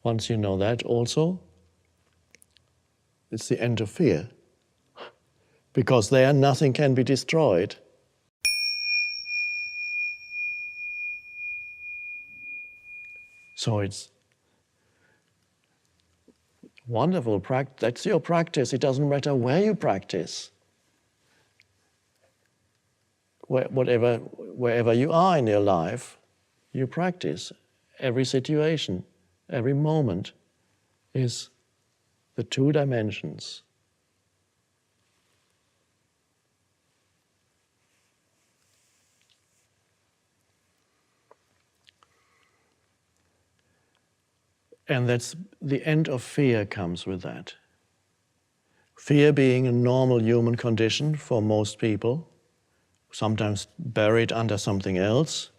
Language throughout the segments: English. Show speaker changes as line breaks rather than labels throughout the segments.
Once you know that also, it's the end of fear. Because there nothing can be destroyed. So it's wonderful practice. That's your practice. It doesn't matter where you practice. Wherever you are in your life, you practice. Every situation, every moment is the two dimensions. And that's the end of fear comes with that. Fear being a normal human condition for most people, sometimes buried under something else.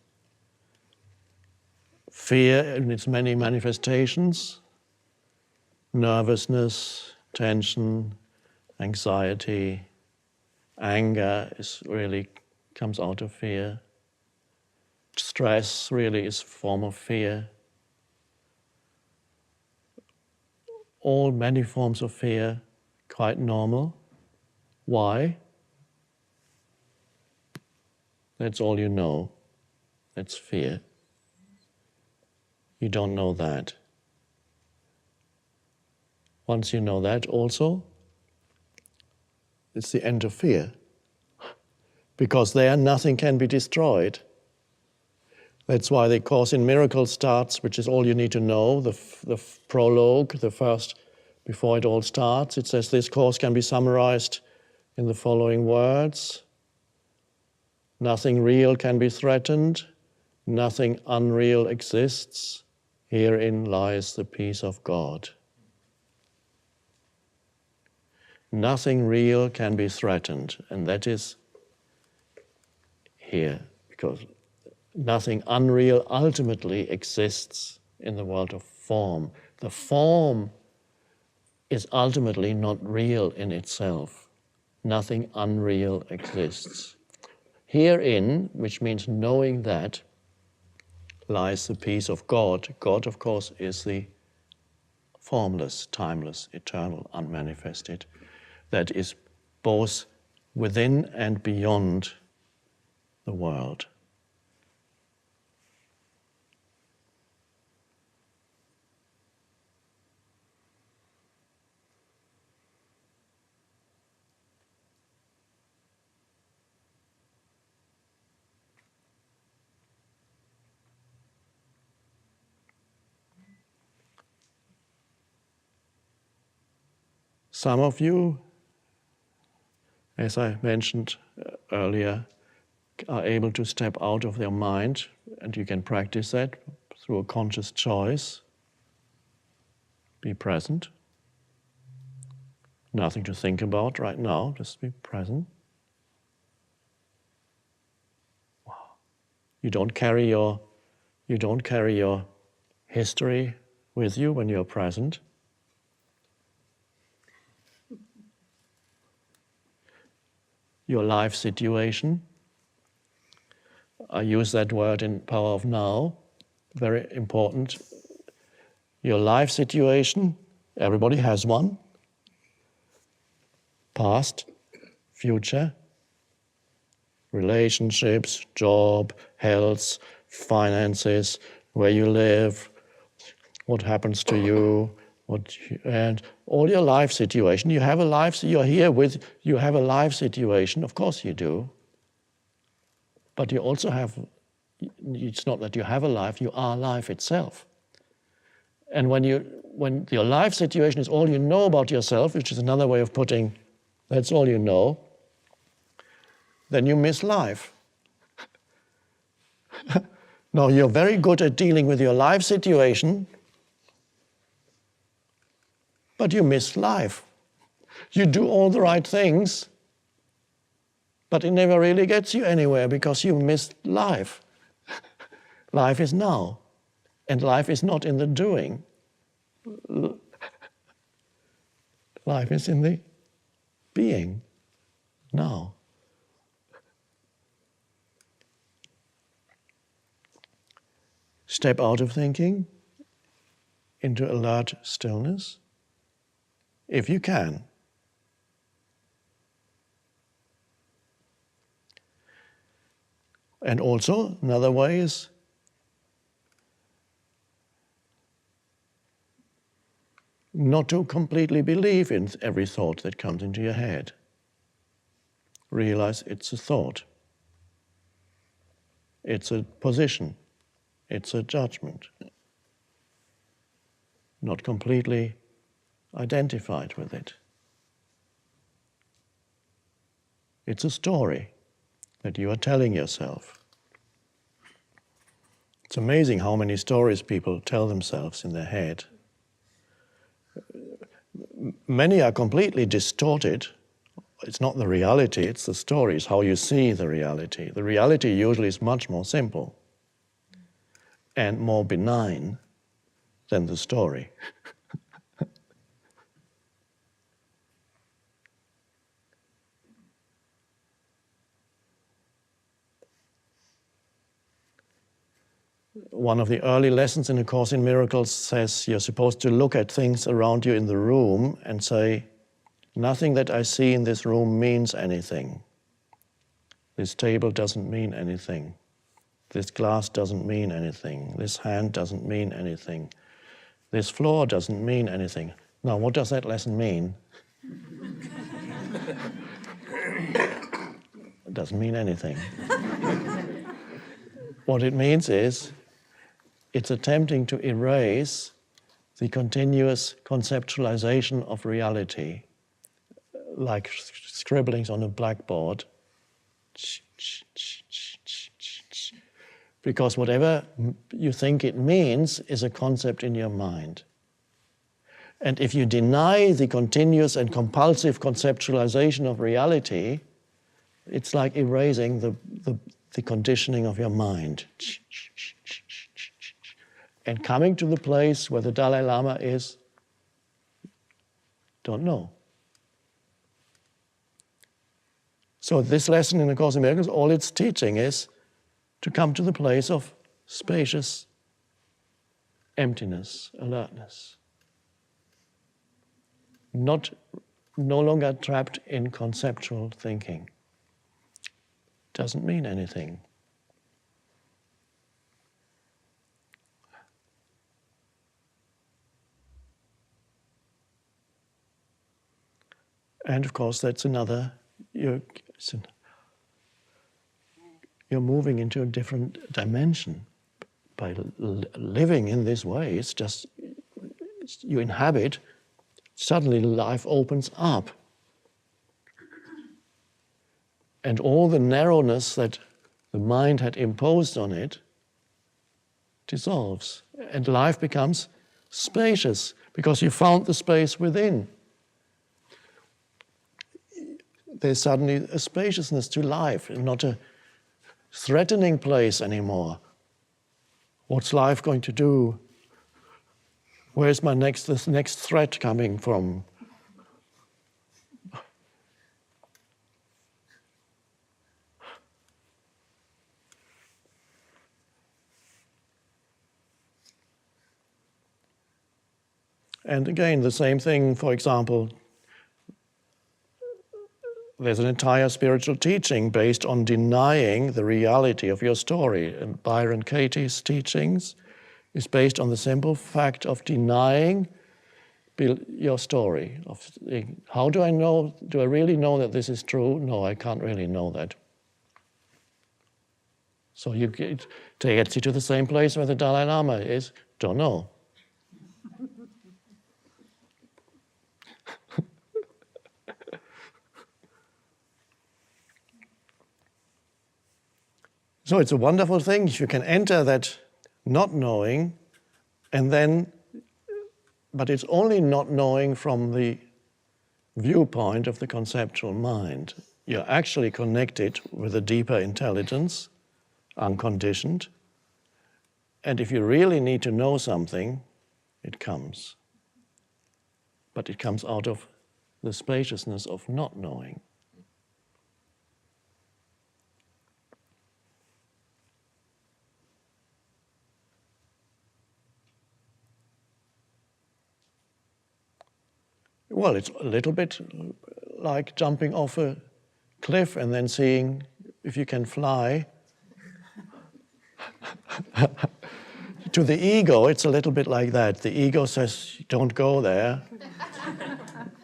Fear in its many manifestations, nervousness, tension, anxiety, anger really comes out of fear. Stress really is a form of fear. All many forms of fear, quite normal. Why? That's all you know. That's fear. You don't know that. Once you know that also, it's the end of fear. Because there nothing can be destroyed. That's why the Course in Miracles starts, which is all you need to know, the prologue, the first, before it all starts. It says this course can be summarized in the following words. Nothing real can be threatened. Nothing unreal exists. Herein lies the peace of God. Nothing real can be threatened, and that is here, because nothing unreal ultimately exists in the world of form. The form is ultimately not real in itself. Nothing unreal exists. Herein, which means knowing that, lies the peace of God. God, of course, is the formless, timeless, eternal, unmanifested, that is both within and beyond the world. Some of you, as I mentioned earlier, are able to step out of their mind, and you can practice that through a conscious choice. Be present. Nothing to think about right now, just be present. Wow. You don't carry your history with you when you're present. Your life situation. I use that word in Power of Now, very important. Your life situation, everybody has one. Past, future, relationships, job, health, finances, where you live, what happens to you, and all your life situation. You have a life, you have a life situation, of course you do. But you also have, it's not that you have a life, you are life itself. And when your life situation is all you know about yourself, which is another way of putting, that's all you know, then you miss life. No, you're very good at dealing with your life situation, but you miss life. You do all the right things, but it never really gets you anywhere because you missed life. Life is now, and life is not in the doing. Life is in the being, now. Step out of thinking, into alert stillness, if you can. And also, another way is not to completely believe in every thought that comes into your head. Realize it's a thought. It's a position. It's a judgment. Not completely identified with it. It's a story that you are telling yourself. It's amazing how many stories people tell themselves in their head. Many are completely distorted. It's not the reality, it's the story, it's how you see the reality. The reality usually is much more simple and more benign than the story. One of the early lessons in A Course in Miracles says you're supposed to look at things around you in the room and say, nothing that I see in this room means anything. This table doesn't mean anything. This glass doesn't mean anything. This hand doesn't mean anything. This floor doesn't mean anything. Now, what does that lesson mean? It doesn't mean anything. What it means is, it's attempting to erase the continuous conceptualization of reality, like scribblings on a blackboard. Because whatever you think it means is a concept in your mind. And if you deny the continuous and compulsive conceptualization of reality, it's like erasing the conditioning of your mind. And coming to the place where the Dalai Lama is, don't know. So this lesson in A Course in Miracles, all it's teaching is to come to the place of spacious emptiness, alertness. No longer trapped in conceptual thinking. Doesn't mean anything. And of course, that's another, you're moving into a different dimension. By living in this way, it's just, you inhabit, suddenly life opens up. And all the narrowness that the mind had imposed on it dissolves. And life becomes spacious, because you found the space within. There's suddenly a spaciousness to life, and not a threatening place anymore. What's life going to do? Where's this next threat coming from? And again, the same thing, for example, there's an entire spiritual teaching based on denying the reality of your story. And Byron Katie's teachings is based on the simple fact of denying your story. How do I know? Do I really know that this is true? No, I can't really know that. So you gets you to the same place where the Dalai Lama is. Don't know. So it's a wonderful thing if you can enter that not knowing, and then, but it's only not knowing from the viewpoint of the conceptual mind. You're actually connected with a deeper intelligence, unconditioned, and if you really need to know something, it comes. But it comes out of the spaciousness of not knowing. Well, it's a little bit like jumping off a cliff and then seeing if you can fly. To the ego, it's a little bit like that. The ego says, don't go there,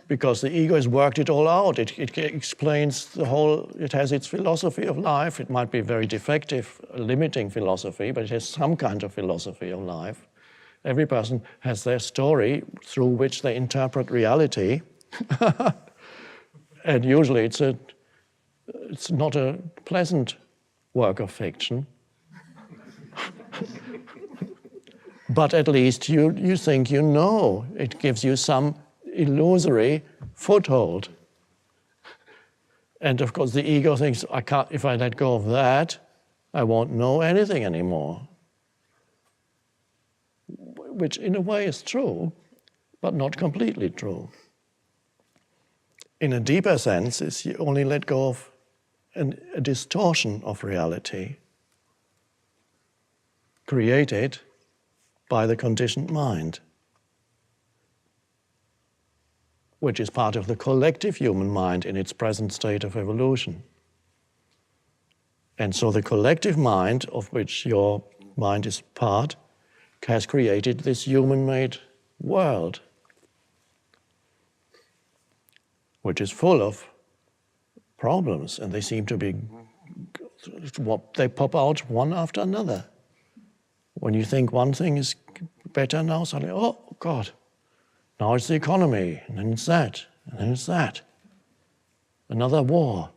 because the ego has worked it all out. It explains the whole, it has its philosophy of life. It might be very defective, limiting philosophy, but it has some kind of philosophy of life. Every person has their story through which they interpret reality. And usually it's not a pleasant work of fiction. But at least you think you know. It gives you some illusory foothold. And of course the ego thinks, if I let go of that, I won't know anything anymore. Which in a way is true, but not completely true. In a deeper sense, is you only let go of a distortion of reality created by the conditioned mind, which is part of the collective human mind in its present state of evolution. And so the collective mind, of which your mind is part, has created this human-made world, which is full of problems, and they seem to be, they pop out one after another. When you think one thing is better now, suddenly, oh God, now it's the economy, and then it's that, and then it's that. Another war.